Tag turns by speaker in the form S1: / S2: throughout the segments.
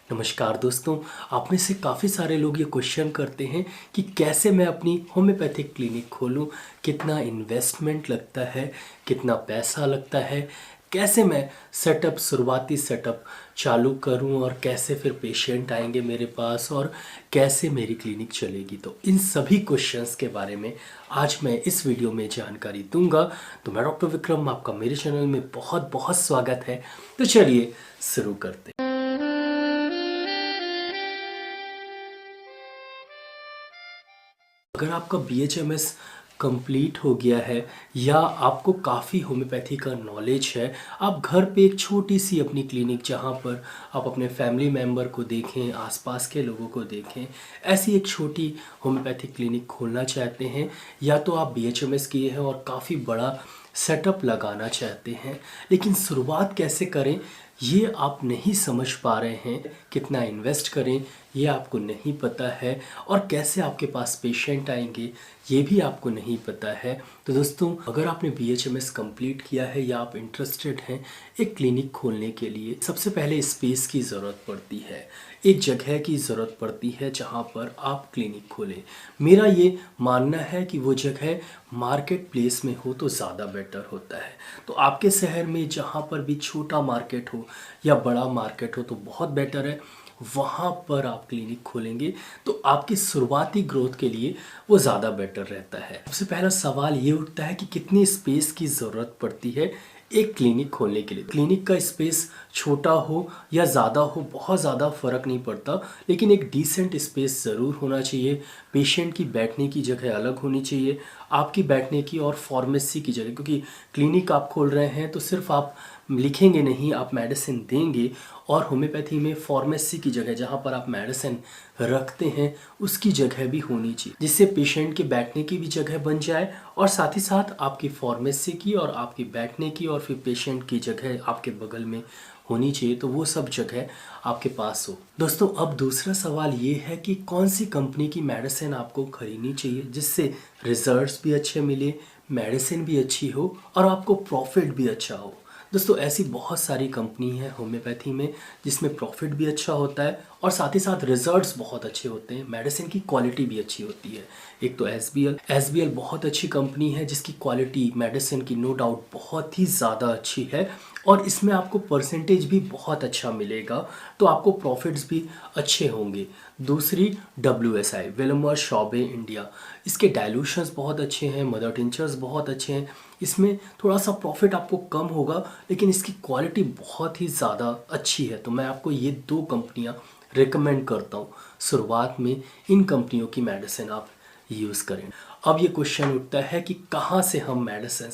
S1: नमस्कार दोस्तों। आप में से काफ़ी सारे लोग ये क्वेश्चन करते हैं कि कैसे मैं अपनी होम्योपैथिक क्लिनिक खोलूं, कितना इन्वेस्टमेंट लगता है, कितना पैसा लगता है, कैसे मैं शुरुआती सेटअप चालू करूं और कैसे फिर पेशेंट आएंगे मेरे पास और कैसे मेरी क्लिनिक चलेगी। तो इन सभी क्वेश्चंस के बारे में आज मैं इस वीडियो में जानकारी दूंगा। तो मैं डॉक्टर विक्रम, आपका मेरे चैनल में बहुत बहुत स्वागत है। तो चलिए शुरू करते हैं। अगर आपका BHMS कंप्लीट हो गया है या आपको काफ़ी होम्योपैथी का नॉलेज है, आप घर पे एक छोटी सी अपनी क्लिनिक जहाँ पर आप अपने फैमिली मेम्बर को देखें, आसपास के लोगों को देखें, ऐसी एक छोटी होम्योपैथिक क्लिनिक खोलना चाहते हैं, या तो आप BHMS किए हैं और काफ़ी बड़ा सेटअप लगाना चाहते हैं, लेकिन शुरुआत कैसे करें ये आप नहीं समझ पा रहे हैं, कितना इन्वेस्ट करें ये आपको नहीं पता है, और कैसे आपके पास पेशेंट आएंगे ये भी आपको नहीं पता है। तो दोस्तों, अगर आपने BHMS कंप्लीट किया है या आप इंटरेस्टेड हैं एक क्लिनिक खोलने के लिए, सबसे पहले स्पेस की ज़रूरत पड़ती है, एक जगह की ज़रूरत पड़ती है जहाँ पर आप क्लिनिक खोलें। मेरा ये मानना है कि वो जगह मार्केट प्लेस में हो तो ज़्यादा बेटर होता है। तो आपके शहर में जहाँ पर भी छोटा मार्केट हो या बड़ा मार्केट हो तो बहुत बेटर है, वहाँ पर आप क्लिनिक खोलेंगे तो आपकी शुरुआती ग्रोथ के लिए वो ज़्यादा बेटर रहता है। सबसे पहला सवाल ये उठता है कि कितनी स्पेस की ज़रूरत पड़ती है एक क्लिनिक खोलने के लिए। क्लिनिक का स्पेस छोटा हो या ज़्यादा हो बहुत ज़्यादा फ़र्क नहीं पड़ता, लेकिन एक डिसेंट स्पेस ज़रूर होना चाहिए। पेशेंट की बैठने की जगह अलग होनी चाहिए, आपकी बैठने की और फार्मेसी की जगह, क्योंकि क्लिनिक आप खोल रहे हैं तो सिर्फ आप लिखेंगे नहीं, आप मेडिसिन देंगे। और होम्योपैथी में फार्मेसी की जगह जहाँ पर आप मेडिसिन रखते हैं उसकी जगह भी होनी चाहिए, जिससे पेशेंट के बैठने की भी जगह बन जाए और साथ ही साथ आपकी फार्मेसी की और आपकी बैठने की और फिर पेशेंट की जगह आपके बगल में होनी चाहिए। तो वो सब जगह आपके पास हो। दोस्तों, अब दूसरा सवाल ये है कि कौन सी कंपनी की मेडिसिन आपको खरीदनी चाहिए जिससे रिजल्ट्स भी अच्छे मिले, मेडिसिन भी अच्छी हो और आपको प्रॉफिट भी अच्छा हो। दोस्तों, ऐसी बहुत सारी कंपनी है होम्योपैथी में जिसमें प्रॉफिट भी अच्छा होता है और साथ ही साथ रिजल्ट्स बहुत अच्छे होते हैं, मेडिसिन की क्वालिटी भी अच्छी होती है। एक तो एसबीएल बहुत अच्छी कंपनी है जिसकी क्वालिटी मेडिसिन की नो डाउट बहुत ही ज़्यादा अच्छी है और इसमें आपको परसेंटेज भी बहुत अच्छा मिलेगा, तो आपको प्रॉफिट्स भी अच्छे होंगे। दूसरी WSI, विल्मर शॉबे इंडिया, इसके डाइल्यूशंस बहुत अच्छे हैं, मदर टिंचर्स बहुत अच्छे हैं। इसमें थोड़ा सा प्रॉफिट आपको कम होगा लेकिन इसकी क्वालिटी बहुत ही ज़्यादा अच्छी है। तो मैं आपको ये दो कंपनियाँ रिकमेंड करता हूँ, शुरुआत में इन कंपनियों की मेडिसिन आप यूज़ करें। अब ये क्वेश्चन उठता है कि कहाँ से हम मेडिसिन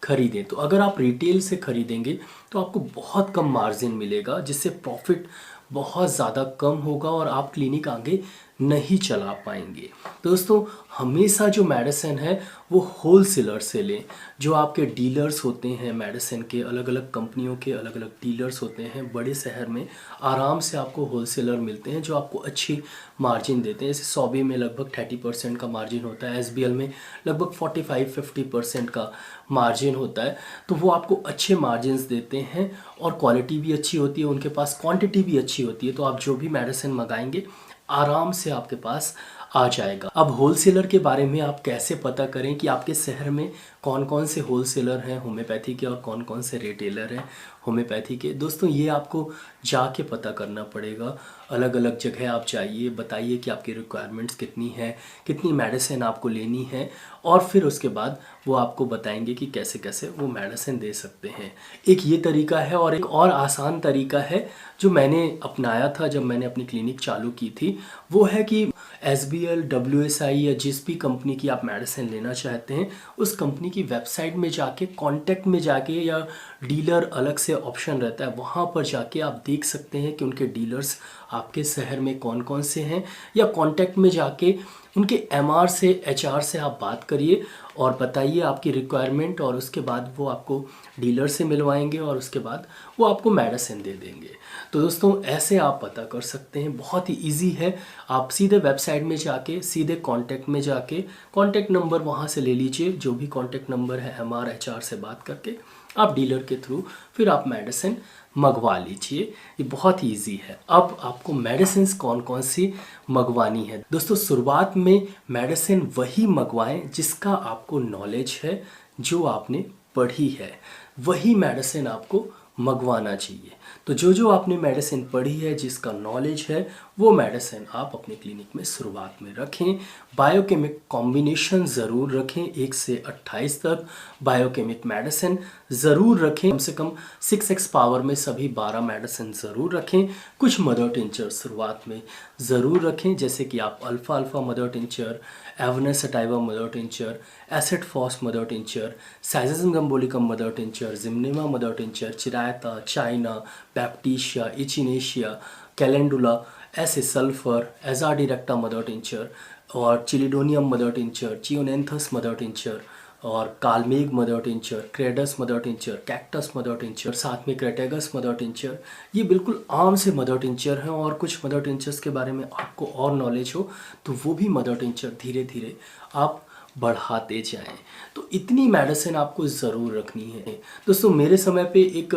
S1: खरीदें। तो अगर आप रिटेल से खरीदेंगे तो आपको बहुत कम मार्जिन मिलेगा, जिससे प्रॉफिट बहुत ज़्यादा कम होगा और आप क्लिनिक आगे नहीं चला पाएंगे। तो दोस्तों, हमेशा जो मेडिसिन है वो होलसेलर से लें। जो आपके डीलर्स होते हैं मेडिसिन के, अलग अलग कंपनियों के अलग अलग डीलर्स होते हैं, बड़े शहर में आराम से आपको होलसेलर मिलते हैं जो आपको अच्छी मार्जिन देते हैं। जैसे सॉबे में लगभग 30% का मार्जिन होता है, एसबीएल में लगभग 45-50% का मार्जिन होता है। तो वो आपको अच्छे मार्जिन्स देते हैं और क्वालिटी भी अच्छी होती है, उनके पास क्वांटिटी भी अच्छी होती है। तो आप जो भी मेडिसिन मंगाएंगे आराम से आपके पास आ जाएगा। अब होलसेलर के बारे में आप कैसे पता करें कि आपके शहर में कौन कौन से होलसेलर हैं होम्योपैथी के और कौन कौन से रिटेलर हैं होम्योपैथी के। दोस्तों, ये आपको जाके पता करना पड़ेगा। अलग अलग जगह आप जाइए, बताइए कि आपकी रिक्वायरमेंट्स कितनी है, कितनी मेडिसिन आपको लेनी है, और फिर उसके बाद वो आपको बताएंगे कि कैसे कैसे वो मेडिसिन दे सकते हैं। एक ये तरीका है और एक और आसान तरीका है जो मैंने अपनाया था जब मैंने अपनी क्लिनिक चालू की थी। वो है कि एसबीएल, WSI या जिस भी कंपनी की आप मेडिसिन लेना चाहते हैं उस कंपनी की वेबसाइट में जाके, कॉन्टैक्ट में जाके, या डीलर अलग से ऑप्शन रहता है वहाँ पर जाके आप देख सकते हैं कि उनके डीलर्स आपके शहर में कौन कौन से हैं, या कॉन्टैक्ट में जाके उनके MR से, HR से आप बात करिए और बताइए आपकी रिक्वायरमेंट, और उसके बाद वो आपको डीलर से मिलवाएंगे और उसके बाद वो आपको मेडिसिन दे देंगे। तो दोस्तों, ऐसे आप पता कर सकते हैं, बहुत ही इजी है। आप सीधे वेबसाइट में जाके, सीधे कॉन्टैक्ट में जाके कॉन्टैक्ट नंबर वहाँ से ले लीजिए, जो भी कॉन्टैक्ट नंबर है MR HR से बात करके आप डीलर के थ्रू फिर आप मेडिसिन मंगवा लीजिए। ये बहुत ही ईजी है। अब आपको मेडिसिन कौन कौन सी मंगवानी है। दोस्तों शुरुआत में मेडिसिन वही मंगवाएं जिसका आपको नॉलेज है, जो आपने पढ़ी है वही मेडिसिन आपको मंगवाना चाहिए। तो जो जो आपने मेडिसिन पढ़ी है, जिसका नॉलेज है, वो मेडिसिन आप अपने क्लिनिक में शुरुआत में रखें। बायोकेमिक कॉम्बिनेशन ज़रूर रखें, 1 से 28 तक बायोकेमिक मेडिसिन ज़रूर रखें। कम से कम 6x पावर में सभी 12 मेडिसिन ज़रूर रखें। कुछ मदर टिंचर शुरुआत में ज़रूर रखें, जैसे कि आप alfalfa alfalfa mother tincture, Avena sativa mother tincture, acid phos mother tincture, Syzygium jambolanum mother tincture, Gymnema mother tincture, chirayata, China, Baptisia, Echinacea, Calendula, ऐसे सल्फर, एजाडिरेक्टा मदर टिंचर और Chelidonium mother tincture, Chionanthus mother tincture और kalmegh mother tincture, Crataegus mother tincture, cactus mother tincture, साथ में Crataegus mother tincture. ये बिल्कुल आम से mother tincture हैं और कुछ मदर टिंचर्स के बारे में आपको और नॉलेज हो तो वो भी मदर टिंचर धीरे धीरे आप बढ़ाते जाएं। तो इतनी मेडिसिन आपको ज़रूर रखनी है। दोस्तों मेरे समय पे एक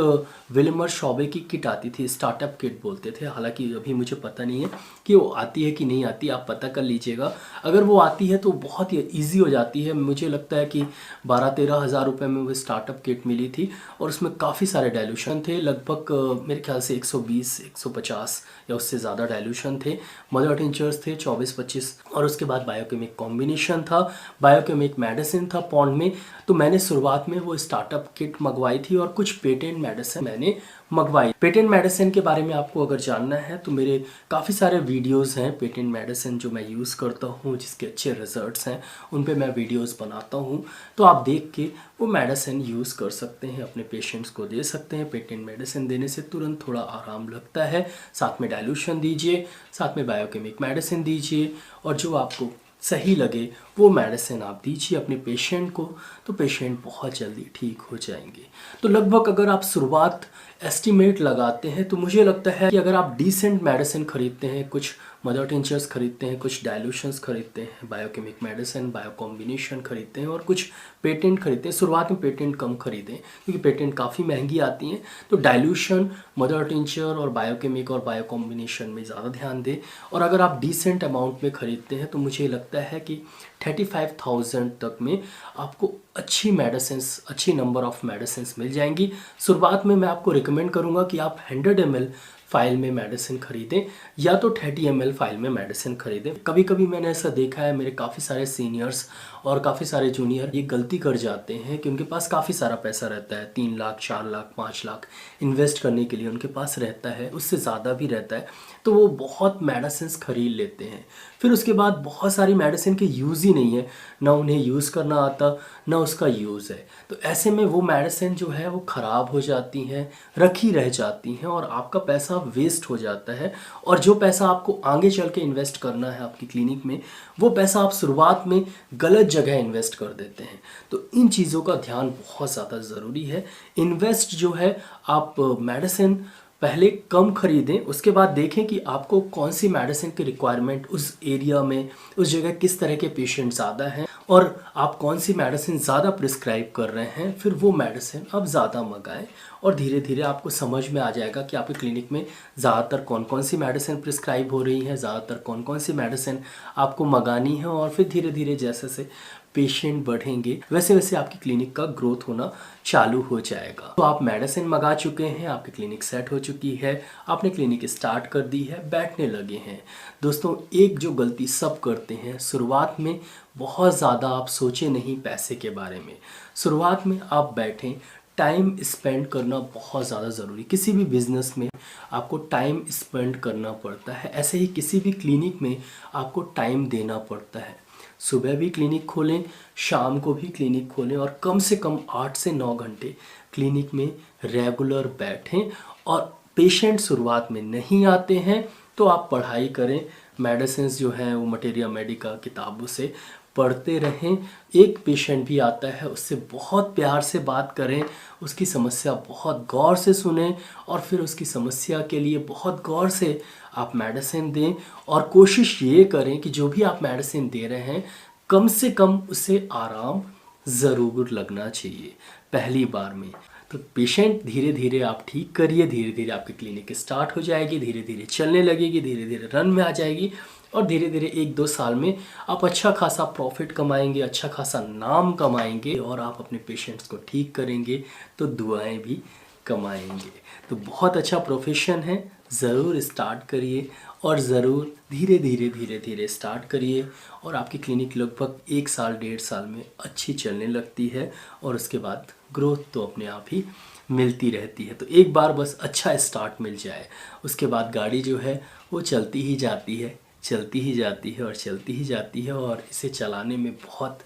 S1: विल्मर शॉबे की किट आती थी, स्टार्टअप किट बोलते थे। हालांकि अभी मुझे पता नहीं है कि वो आती है कि नहीं आती, आप पता कर लीजिएगा। अगर वो आती है तो बहुत ही ईजी हो जाती है। मुझे लगता है कि 12-13 हज़ार रुपये में वो स्टार्टअप किट मिली थी और उसमें काफ़ी सारे डाइल्यूशन थे। लगभग मेरे ख्याल से 120-150 या उससे ज़्यादा डाइल्यूशन थे। मदर टिंचर्स थे 24-25 और उसके बाद बायोकेमिक कॉम्बिनेशन था, बायोकेमिक मेडिसिन था पॉन्ड में। तो मैंने शुरुआत में वो स्टार्टअप किट मंगवाई थी और कुछ पेटेंट मेडिसिन मैंने मंगवाई। पेटेंट मेडिसिन के बारे में आपको अगर जानना है तो मेरे काफ़ी सारे वीडियोस हैं पेटेंट मेडिसिन जो मैं यूज़ करता हूँ, जिसके अच्छे रिजल्ट्स हैं, उन पे मैं वीडियोस बनाता हूँ। तो आप देख के वो मेडिसिन यूज़ कर सकते हैं, अपने पेशेंट्स को दे सकते हैं। पेटेंट मेडिसिन देने से तुरंत थोड़ा आराम लगता है। साथ में डाइल्यूशन दीजिए, साथ में बायोकेमिक मेडिसिन दीजिए और जो आपको सही लगे वो मेडिसिन आप दीजिए अपने पेशेंट को, तो पेशेंट बहुत जल्दी ठीक हो जाएंगे। तो लगभग अगर आप शुरुआत एस्टिमेट लगाते हैं तो मुझे लगता है कि अगर आप डिसेंट मेडिसिन खरीदते हैं, कुछ मदर टिंचर्स खरीदते हैं, कुछ डाइल्यूशंस खरीदते हैं, बायोकेमिक मेडिसिन, बायो कॉम्बिनेशन खरीदते हैं और कुछ पेटेंट खरीदते हैं। शुरुआत में पेटेंट कम खरीदें क्योंकि पेटेंट काफ़ी महंगी आती हैं। तो डाइल्यूशन, मदर टिंचर और बायोकेमिक और बायो कॉम्बिनेशन में ज़्यादा ध्यान दें। और अगर आप डिसेंट अमाउंट में ख़रीदते हैं तो मुझे लगता है कि 35,000 तक में आपको अच्छी मेडिसिन, अच्छी नंबर ऑफ़ मेडिसिन मिल जाएंगी। शुरुआत में मैं आपको रिकमेंड करूंगा कि आप 100 ml फाइल में मेडिसिन खरीदें या तो 30 ml फाइल में मेडिसिन खरीदें। कभी कभी मैंने ऐसा देखा है, मेरे काफ़ी सारे सीनियर्स और काफ़ी सारे जूनियर ये गलती कर जाते हैं कि उनके पास काफ़ी सारा पैसा रहता है, 3 लाख, 4 लाख, 5 लाख इन्वेस्ट करने के लिए उनके पास रहता है, उससे ज़्यादा भी रहता है। तो वो बहुत मेडिसिन खरीद लेते हैं, फिर उसके बाद बहुत सारी मेडिसिन के यूज़ ही नहीं है, ना उन्हें यूज़ करना आता ना उसका यूज़ है। तो ऐसे में वो मेडिसिन जो है वो ख़राब हो जाती हैं, रखी रह जाती हैं और आपका पैसा वेस्ट हो जाता है। और जो पैसा आपको आगे चल के इन्वेस्ट करना है आपकी क्लिनिक में, वो पैसा आप शुरुआत में गलत जगह इन्वेस्ट कर देते हैं। तो इन चीज़ों का ध्यान बहुत ज़्यादा ज़रूरी है। इन्वेस्ट जो है आप मेडिसिन पहले कम खरीदें, उसके बाद देखें कि आपको कौन सी मेडिसिन की रिक्वायरमेंट उस एरिया में, उस जगह किस तरह के पेशेंट ज़्यादा हैं और आप कौन सी मेडिसिन ज़्यादा प्रिस्क्राइब कर रहे हैं, फिर वो मेडिसिन आप ज़्यादा मंगाएं। और धीरे धीरे आपको समझ में आ जाएगा कि आपकी क्लिनिक में ज़्यादातर कौन कौन सी मेडिसिन प्रिस्क्राइब हो रही है, ज़्यादातर कौन कौन सी मेडिसिन आपको मंगानी है। और फिर धीरे धीरे जैसे जैसे पेशेंट बढ़ेंगे वैसे वैसे आपकी क्लिनिक का ग्रोथ होना चालू हो जाएगा। तो आप मेडिसिन मंगा चुके हैं, आपकी क्लिनिक सेट हो चुकी है, आपने क्लिनिक स्टार्ट कर दी है, बैठने लगे हैं। दोस्तों एक जो गलती सब करते हैं, शुरुआत में बहुत ज़्यादा आप सोचें नहीं पैसे के बारे में। शुरुआत में आप बैठें, टाइम स्पेंड करना बहुत ज़्यादा ज़रूरी। किसी भी बिज़नेस में आपको टाइम स्पेंड करना पड़ता है, ऐसे ही किसी भी क्लिनिक में आपको टाइम देना पड़ता है। सुबह भी क्लिनिक खोलें, शाम को भी क्लिनिक खोलें और कम से कम 8 से 9 घंटे क्लिनिक में रेगुलर बैठें। और पेशेंट शुरुआत में नहीं आते हैं तो आप पढ़ाई करें, मेडिसिन जो हैं वो मटेरिया मेडिका किताबों से पढ़ते रहें। एक पेशेंट भी आता है उससे बहुत प्यार से बात करें, उसकी समस्या बहुत गौर से सुनें और फिर उसकी समस्या के लिए बहुत गौर से आप मेडिसिन दें। और कोशिश ये करें कि जो भी आप मेडिसिन दे रहे हैं कम से कम उसे आराम ज़रूर लगना चाहिए पहली बार में। तो पेशेंट धीरे धीरे आप ठीक करिए, धीरे धीरे आपकी क्लिनिक स्टार्ट हो जाएगी, धीरे धीरे चलने लगेगी, धीरे धीरे रन में आ जाएगी और धीरे धीरे 1-2 साल में आप अच्छा खासा प्रॉफिट कमाएंगे, अच्छा खासा नाम कमाएंगे और आप अपने पेशेंट्स को ठीक करेंगे तो दुआएं भी कमाएंगे। तो बहुत अच्छा प्रोफेशन है, ज़रूर स्टार्ट करिए और ज़रूर धीरे धीरे धीरे धीरे स्टार्ट करिए और आपकी क्लिनिक लगभग 1 साल 1.5 साल में अच्छी चलने लगती है और उसके बाद ग्रोथ तो अपने आप ही मिलती रहती है। तो एक बार बस अच्छा स्टार्ट मिल जाए, उसके बाद गाड़ी जो है वो चलती ही जाती है, चलती ही जाती है और चलती ही जाती है और इसे चलाने में बहुत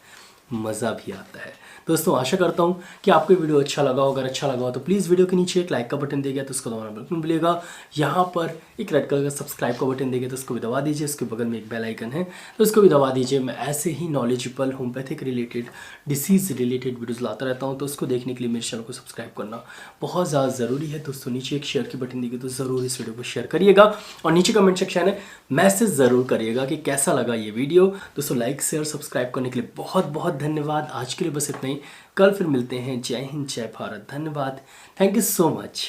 S1: मज़ा भी आता है। दोस्तों आशा करता हूँ कि आपको वीडियो अच्छा लगा हो। अगर अच्छा लगा हो तो प्लीज़ वीडियो के नीचे एक लाइक का बटन देगा तो उसको दबाना बिल्कुल नहीं भूलिएगा। यहाँ पर एक रेड कलर का सब्सक्राइब का बटन देगा तो उसको भी दबा दीजिए। उसके बगल में एक बेल आइकन है तो उसको भी दबा दीजिए। मैं ऐसे ही knowledgeable homeopathic related, disease related videos लाता रहता हूँ, तो उसको देखने के लिए मेरे चैनल को सब्सक्राइब करना बहुत ज़्यादा ज़रूरी है। दोस्तों नीचे एक शेयर की बटन देगी तो ज़रूर इस वीडियो को शेयर करिएगा और नीचे कमेंट सेक्शन है मैसेज ज़रूर करिएगा कि कैसा लगा ये वीडियो। दोस्तों लाइक शेयर सब्सक्राइब करने के लिए बहुत बहुत धन्यवाद। आज के लिए बस इतना ही, कल फिर मिलते हैं। जय हिंद, जय भारत, धन्यवाद, थैंक यू सो मच।